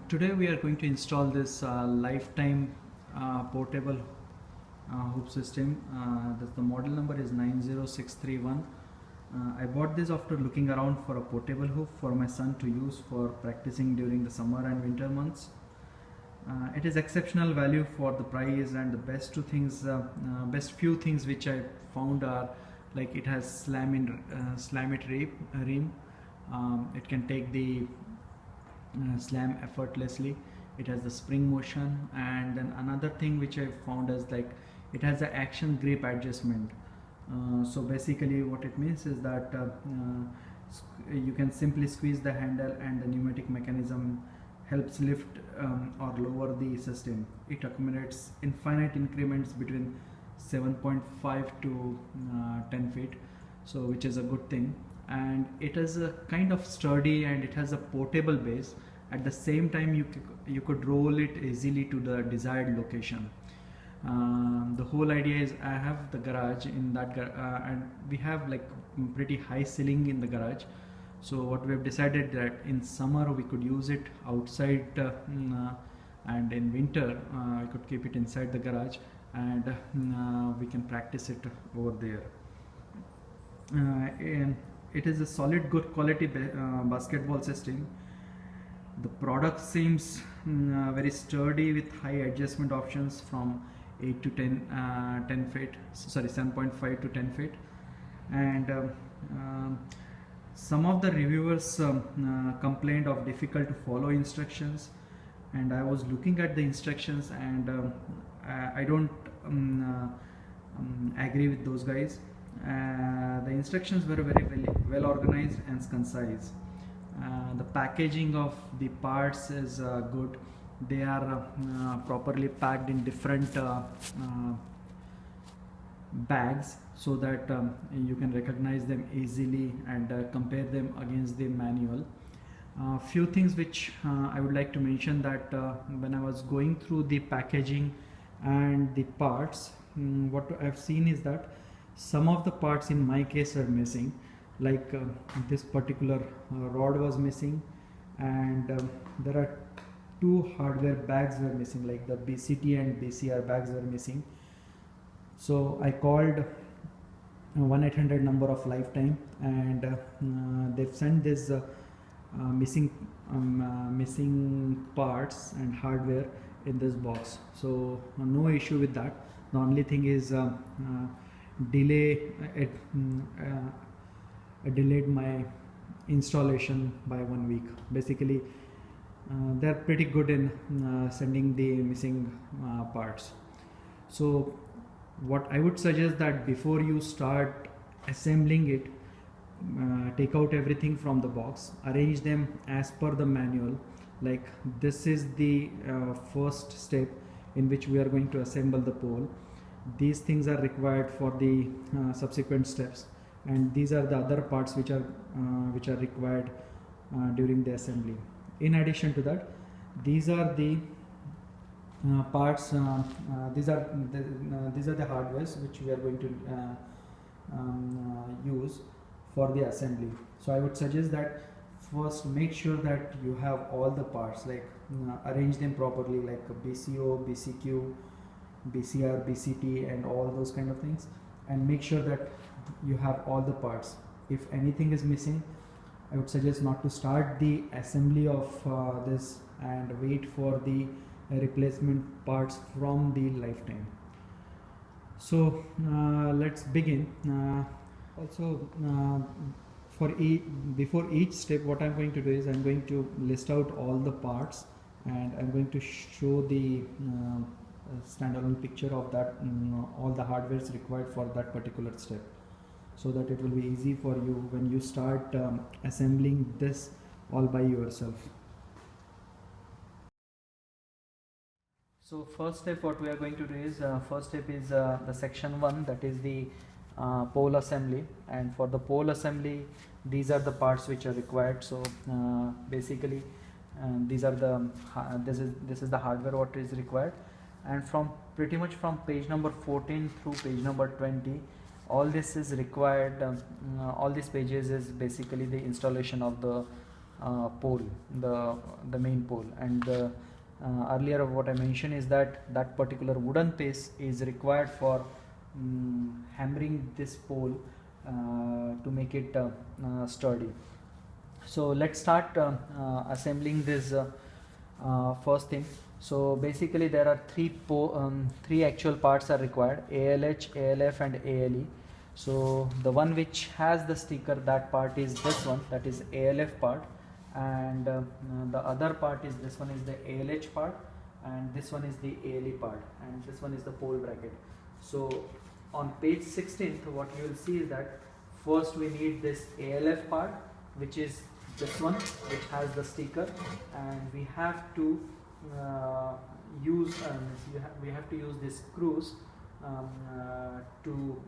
Today we are going to install this lifetime portable hoop system. The model number is 90631. I bought this after looking around for a portable hoop for my son to use for practicing during the summer and winter months. It is exceptional value for the price, and the best best few things which I found are like it has slam it rim. It can take the slam effortlessly. It has the spring motion, and then another thing which I found is like it has the action grip adjustment. So basically what it means is that you can simply squeeze the handle and the pneumatic mechanism helps lift or lower the system. It accommodates infinite increments between 7.5 to 10 feet, so which is a good thing. And it is a kind of sturdy, and it has a portable base. At the same time, you could roll it easily to the desired location. The whole idea is I have the garage in that and we have like pretty high ceiling in the garage. So what we have decided that in summer we could use it outside, and in winter we could keep it inside the garage, and we can practice it over there. And it is a solid good quality basketball system. The product seems very sturdy with high adjustment options from 8 to 10 feet, sorry 7.5 to 10 feet. And some of the reviewers complained of difficult to follow instructions, and I was looking at the instructions, and I don't agree with those guys. The instructions were very well organized and concise. The packaging of the parts is good. They are properly packed in different bags, so that you can recognize them easily and compare them against the manual. Few things which I would like to mention, that when I was going through the packaging and the parts, what I've seen is that some of the parts in my case are missing, like this particular rod was missing, and there are two hardware bags were missing, like the BCT and BCR bags were missing. So I called 1-800 number of Lifetime, and they've sent this missing parts and hardware in this box. So no issue with that. The only thing is it delayed my installation by 1 week. Basically they're pretty good in sending the missing parts. So what I would suggest, that before you start assembling it, take out everything from the box, arrange them as per the manual. Like this is the first step in which we are going to assemble the pole. These things are required for the subsequent steps, and these are the other parts which are required during the assembly. In addition to that, these are the parts. These are the hardwares which we are going to use for the assembly. So I would suggest that first make sure that you have all the parts, like arrange them properly, like BCO, BCQ, BCR, BCT, and all those kind of things, and make sure that you have all the parts. If anything is missing, I would suggest not to start the assembly of this, and wait for the replacement parts from the Lifetime. So let's begin. Before each step, what I'm going to do is I'm going to list out all the parts, and I'm going to show the standalone picture of that, all the hardware is required for that particular step, so that it will be easy for you when you start assembling this all by yourself. So first step what we are going to do is, first step is the section 1, that is the pole assembly. And for the pole assembly, these are the parts which are required. So basically these are the this is the hardware what is required, and from pretty much from page number 14 through page number 20, all this is required. All these pages is basically the installation of the pole, the main pole. And earlier what I mentioned is that that particular wooden piece is required for hammering this pole to make it sturdy. So let's start assembling this first thing. So basically there are three actual parts are required: ALH, ALF and ALE. So the one which has the sticker, that part is this one, that is ALF part, and the other part is this one, is the ALH part, and this one is the ALE part, and this one is the pole bracket. So on page 16 what you will see is that first we need this ALF part, which is this one, which has the sticker, and we have to use these screws to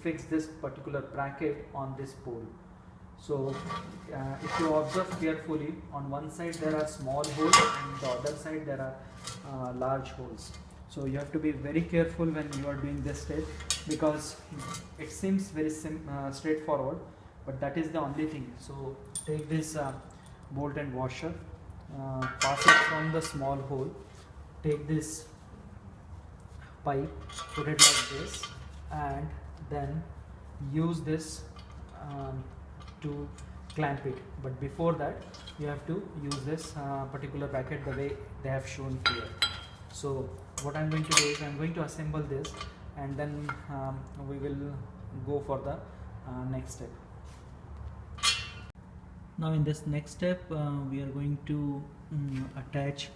fix this particular bracket on this pole. So if you observe carefully, on one side there are small holes and the other side there are large holes. So you have to be very careful when you are doing this step, because it seems very straightforward, but that is the only thing. So take this bolt and washer, pass it from the small hole, take this pipe, put it like this, and then use this to clamp it. But before that you have to use this particular bracket the way they have shown here. So what I'm going to do is I'm going to assemble this, and then we will go for the next step. Now in this next step we are going to attach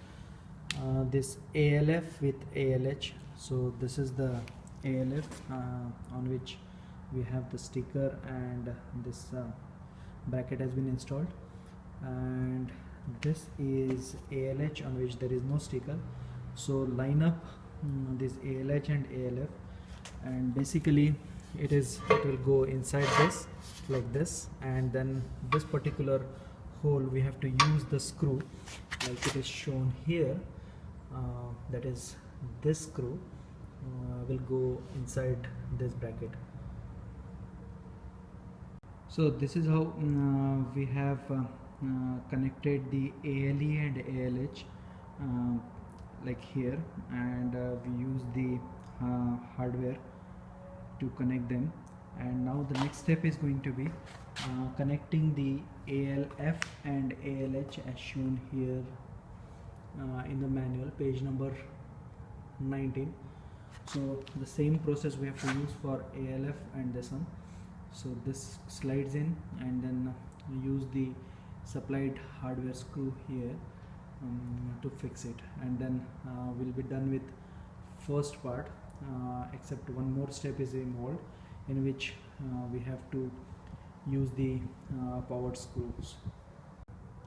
this ALF with ALH. So this is the ALF on which we have the sticker, and this bracket has been installed, and this is ALH on which there is no sticker. So line up this ALH and ALF, and basically it will go inside this like this, and then this particular hole we have to use the screw like it is shown here, that is this screw will go inside this bracket. So this is how we have connected the ALE and ALH like here, and we use the hardware to connect them. And now the next step is going to be connecting the ALF and ALH as shown here in the manual, page number 19. So the same process we have to use for ALF and this one. So this slides in, and then use the supplied hardware screw here to fix it, and then we'll be done with first part, except one more step is involved, in which we have to use the powered screws.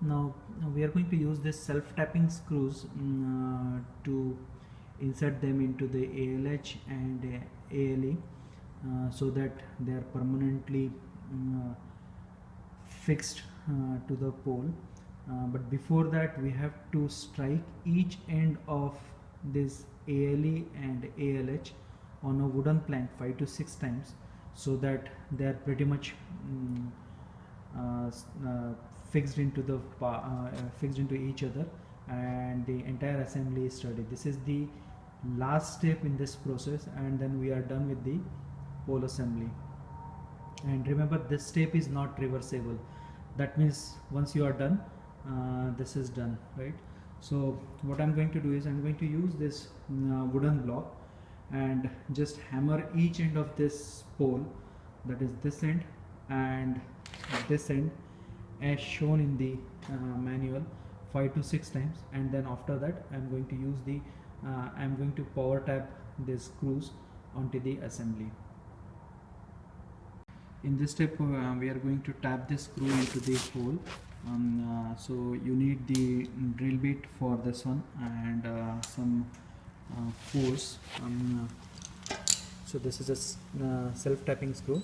Now we are going to use this self-tapping screws to insert them into the ALH and ALE so that they are permanently fixed to the pole. But before that we have to strike each end of this ALE and ALH on a wooden plank 5 to 6 times, so that they are pretty much fixed into each other, and the entire assembly is sturdy. This is the last step in this process, and then we are done with the pole assembly. And remember, this step is not reversible. That means once you are done, this is done, right? So what I'm going to do is I'm going to use this wooden block and just hammer each end of this pole, that is this end and this end, as shown in the manual, 5 to 6 times, and then after that I'm going to use the I'm going to power tap these screws onto the assembly. In this step we are going to tap this screw into the hole. So you need the drill bit for this one, and some force. So this is a self-tapping screw, and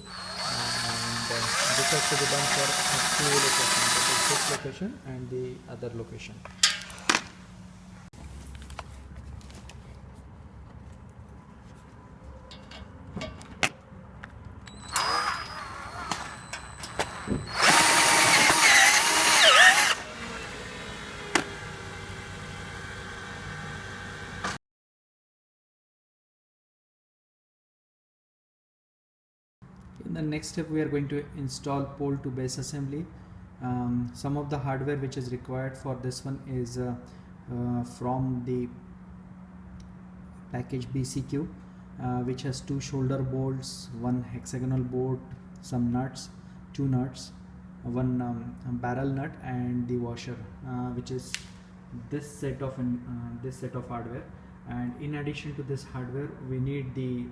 this has to be done for 2 locations, that is this location and the other location. next step we are going to install pole to base assembly. Some of the hardware which is required for this one is from the package BCQ, which has 2 shoulder bolts, 1 hexagonal bolt, some nuts, 2 nuts, 1 barrel nut, and the washer, which is this set of hardware. And in addition to this hardware, we need the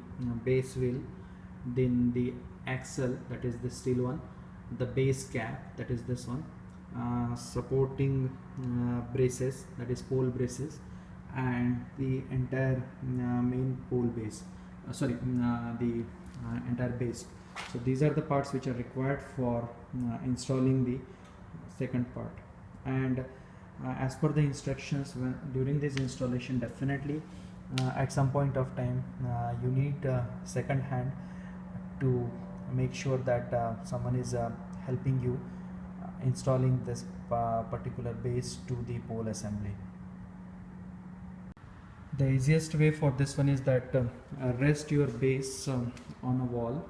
base wheel, then the axle, that is the steel one, the base cap, that is this one, supporting braces, that is pole braces, and the entire main pole base, the entire base. So these are the parts which are required for installing the second part. And as per the instructions, during this installation, definitely at some point of time you need second hand to make sure that someone is helping you installing this particular base to the pole assembly. The easiest way for this one is that rest your base on a wall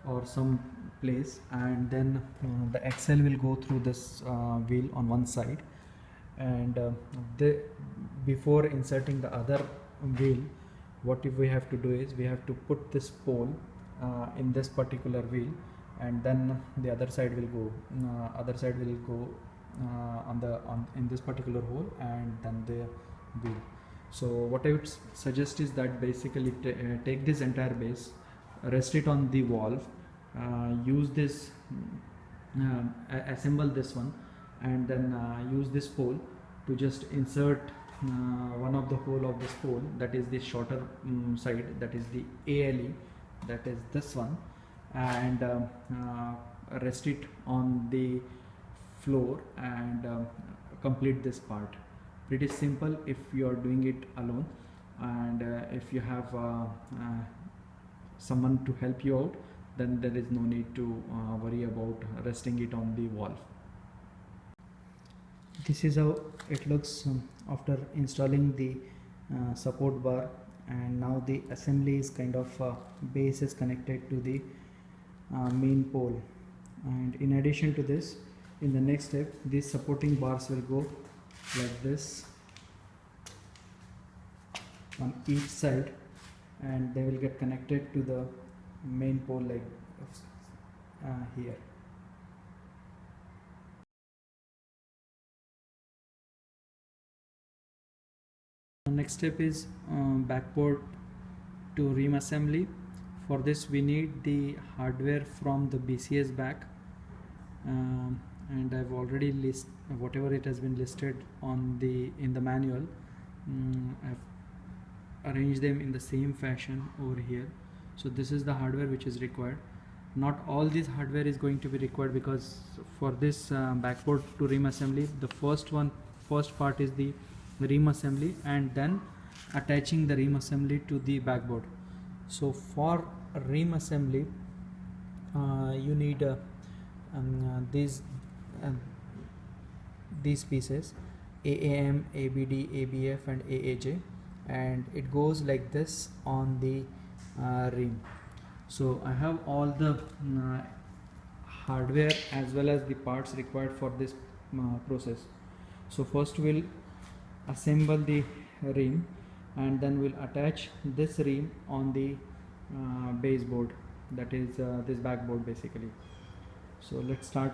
or some place, and then the axle will go through this wheel on one side, and before inserting the other wheel, what we have to do is we have to put this pole in this particular wheel, and then the other side will go in this particular hole, and then the wheel. So what I would suggest is that basically take this entire base, rest it on the valve, use this, assemble this one, and then use this pole to just insert one of the hole of this pole, that is the shorter side, that is the ALE, that is this one, and rest it on the floor and complete this part. Pretty simple if you are doing it alone, and if you have someone to help you out, then there is no need to worry about resting it on the valve. This is how it looks after installing the support bar, and now the assembly is kind of base is connected to the main pole. And in addition to this, in the next step, these supporting bars will go like this on each side, and they will get connected to the main pole like here. Next step is backboard to ream assembly. For this we need the hardware from the BCS back, and I've already listed whatever it has been listed on in the manual. I've arranged them in the same fashion over here. So this is the hardware which is required. Not all this hardware is going to be required, because for this backboard to ream assembly, the first part is the ream assembly, and then attaching the ream assembly to the backboard. So for ream assembly, you need these pieces, AAM, ABD, ABF, and AAJ, and it goes like this on the ream. So I have all the hardware as well as the parts required for this process. So first we'll assemble the ream, and then we'll attach this ream on the baseboard, that is this backboard basically. So let's start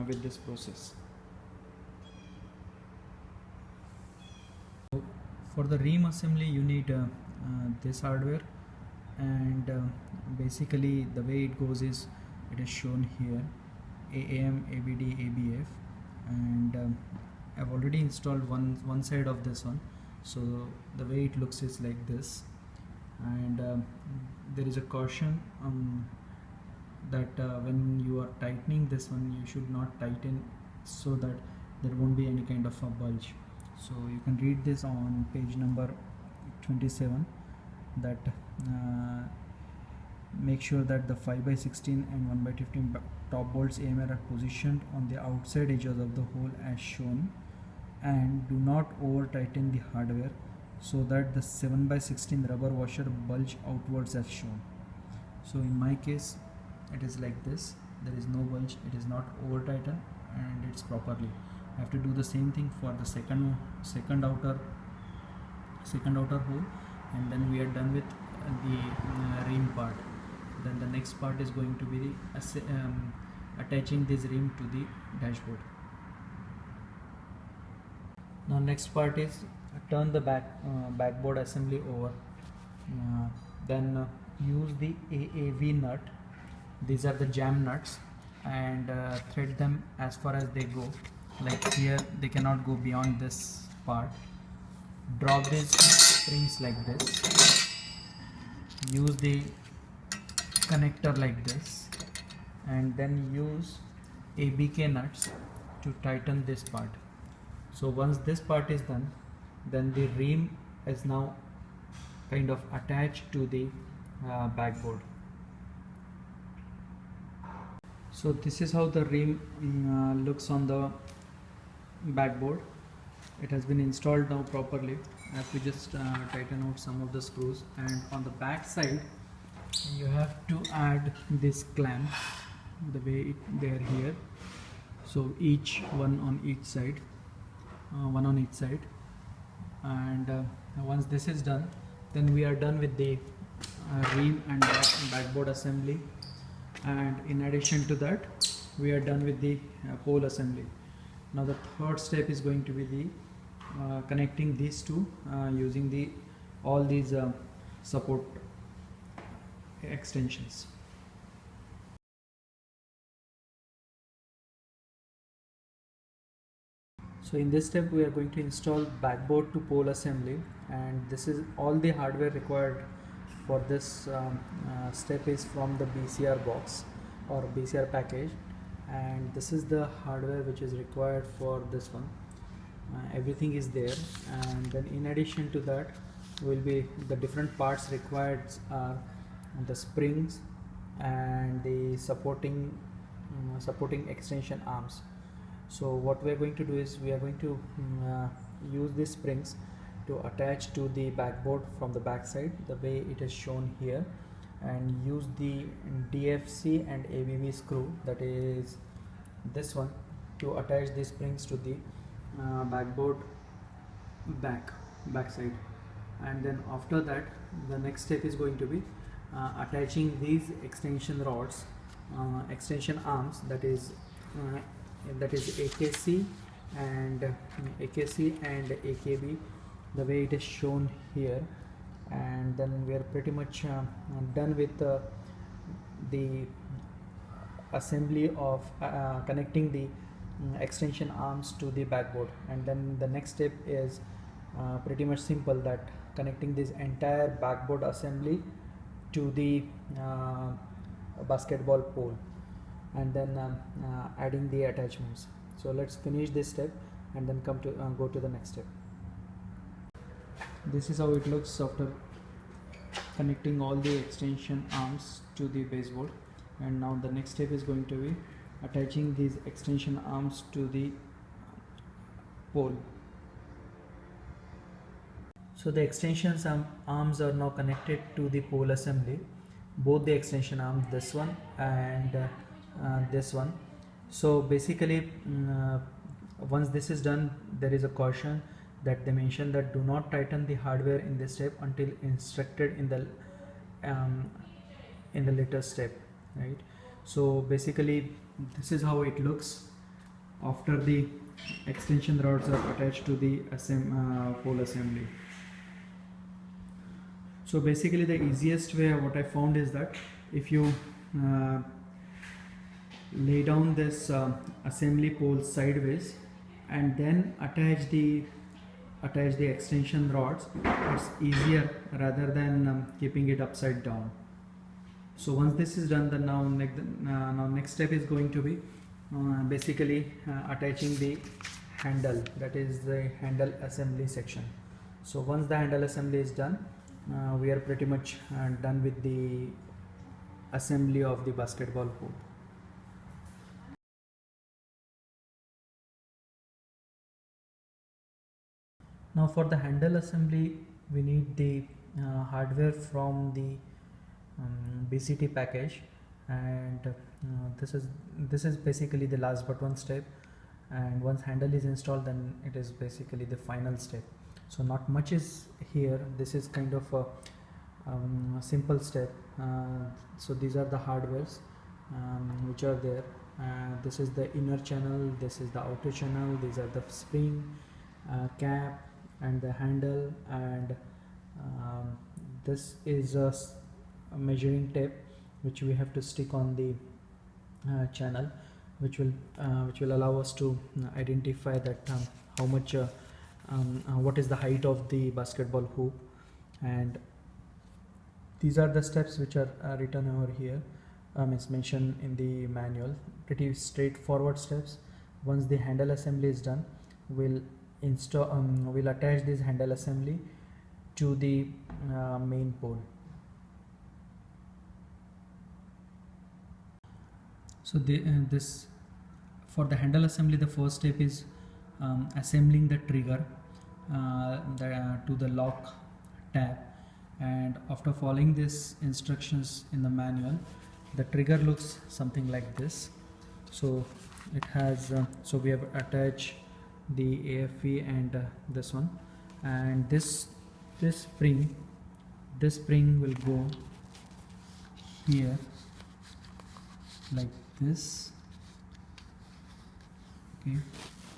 with this process. For the ream assembly, you need this hardware, and basically the way it goes is it is shown here, AAM, ABD, ABF, and I've already installed one side of this one. So the way it looks is like this, and there is a caution that when you are tightening this one, you should not tighten so that there won't be any kind of a bulge. So you can read this on page number 27, that make sure that the 5x16 and 1x15 top bolts AMR are positioned on the outside edges of the hole as shown, and do not over tighten the hardware so that the 7x16 rubber washer bulge outwards as shown. So in my case, it is like this. There is no bulge, it is not over tightened, and it's properly. I have to do the same thing for the second outer hole, and then we are done with the rim part. Then the next part is going to be the attaching this rim to the dashboard. Now next part is turn the backboard assembly over. Then use the AAV nut. These are the jam nuts, and thread them as far as they go. Like here, they cannot go beyond this part. Drop these springs like this. Use the connector like this, and then use ABK nuts to tighten this part. So once this part is done, then the rim is now kind of attached to the backboard. So this is how the rim looks on the backboard. It has been installed now properly. I have to just tighten out some of the screws, and on the back side you have to add this clamp the way they are here. So each one on each side, and once this is done, then we are done with the rim and backboard assembly, and in addition to that we are done with the pole assembly. Now the third step is going to be the connecting these two using all these support extensions. So in this step we are going to install backboard to pole assembly, and this is all the hardware required for this step is from the BCR box or BCR package, and this is the hardware which is required for this one. Everything is there, and then in addition to that will be the different parts required are the springs and the supporting extension arms. So what we are going to do is we are going to use these springs to attach to the backboard from the back side the way it is shown here, and use the DFC and ABB screw, that is this one, to attach these springs to the backboard back side. And then after that the next step is going to be attaching these extension rods, extension arms, that is AKC and AKB, the way it is shown here. And then we are pretty much done with the assembly of connecting the extension arms to the backboard. And then the next step is pretty much simple, that connecting this entire backboard assembly to the basketball pole, and then adding the attachments. So let's finish this step and then go to the next step. This is how it looks after connecting all the extension arms to the baseboard. And now the next step is going to be attaching these extension arms to the pole. So the extension arms are now connected to the pole assembly, both the extension arms, this one and this one. So basically once this is done, there is a caution that they mention that do not tighten the hardware in this step until instructed in the later step, right? So basically this is how it looks after the extension rods are attached to the pole assembly. So basically the easiest way what I found is that if you lay down this assembly pole sideways and then attach the extension rods, it's easier rather than keeping it upside down. So once this is done, then now next step is going to be basically attaching the handle, that is the handle assembly section. So once the handle assembly is done, we are pretty much done with the assembly of the basketball hoop. Now for the handle assembly, we need the hardware from the BCT package, and this is basically the last but one step. And once handle is installed, then it is basically the final step. So not much is here. This is kind of a simple step. So these are the hardwares which are there. This is the inner channel, this is the outer channel, these are the spring, cap and the handle, and this is a measuring tape which we have to stick on the channel, which will allow us to identify that how much what is the height of the basketball hoop. And these are the steps which are written over here, is mentioned in the manual. Pretty straightforward steps. Once the handle assembly is done, we'll attach this handle assembly to the main pole. So this for the handle assembly, the first step is assembling the trigger to the lock tab. And after following these instructions in the manual, the trigger looks something like this. So it has so we have attached the AFE and this one, and this spring will go here like this, okay,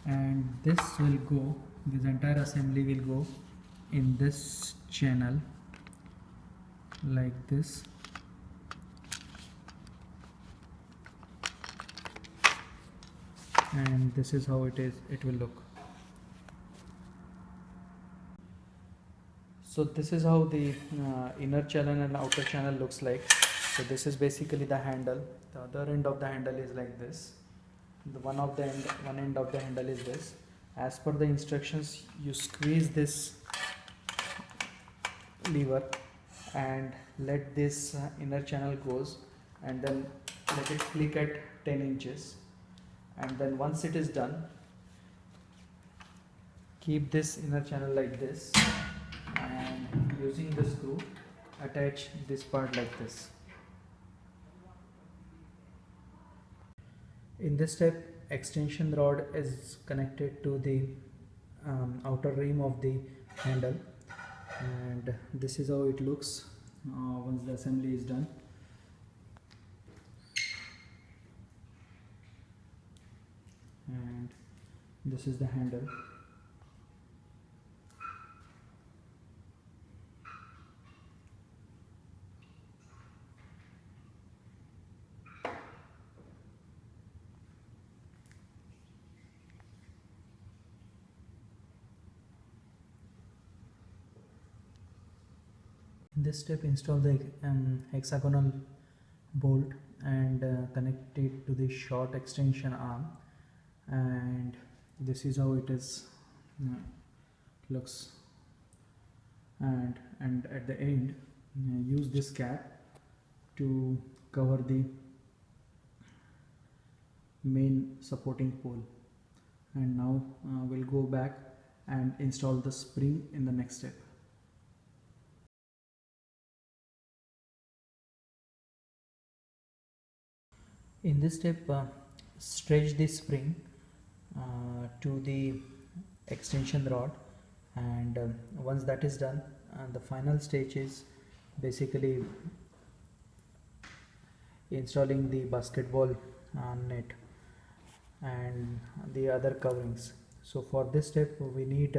and this entire assembly will go in this channel like this, and this is how it will look. So this is how the inner channel and outer channel looks like. So this is basically the handle. The other end of the handle is like this. The one end of the handle is this. As per the instructions, you squeeze this lever and let this inner channel goes, and then let it click at 10 inches. And then once it is done, keep this inner channel like this, and using the screw attach this part like this. In this step, extension rod is connected to the outer rim of the handle, and this is how it looks once the assembly is done. And this is the handle. In this step, install the hexagonal bolt and connect it to the short extension arm, and this is how it is looks. And at the end, use this cap to cover the main supporting pole. And now we'll go back and install the spring in the next step. In this step, stretch the spring to the extension rod, and once that is done, the final stage is basically installing the basketball net and the other coverings. So for this step, we need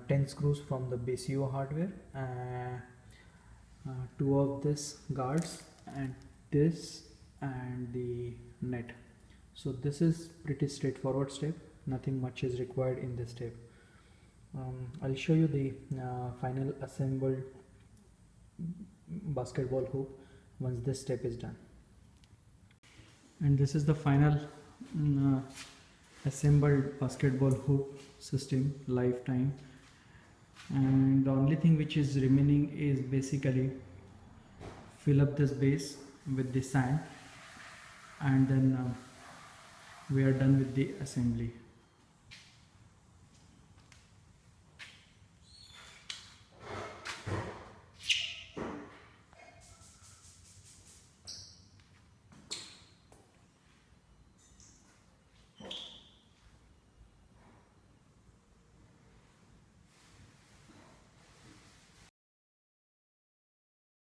10 screws from the BCO hardware, 2 of this guards, and this and the net. So this is pretty straightforward step. Nothing much is required in this step. I'll show you the final assembled basketball hoop once this step is done. And this is the final assembled basketball hoop system lifetime. And the only thing which is remaining is basically fill up this base with the sand, and then we are done with the assembly.